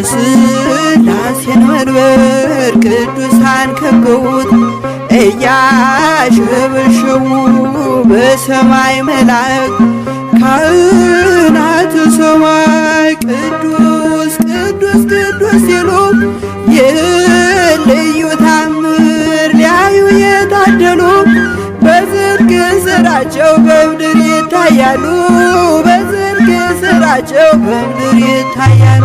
የሥላሴን መንበር ቅዱሳን ከበውት እያሸበሸቡ በሰማይ መላእክት ካህናተ ሰማይ ቅዱስ ቅዱስ ቅዱስ ሲሉ የልዩ ታምር ሊያዩ የታደሉ በጽድቅ ሥራቸው በምድር ይታያሉ። በጽድቅ ሥራቸው በምድር ይታያሉ።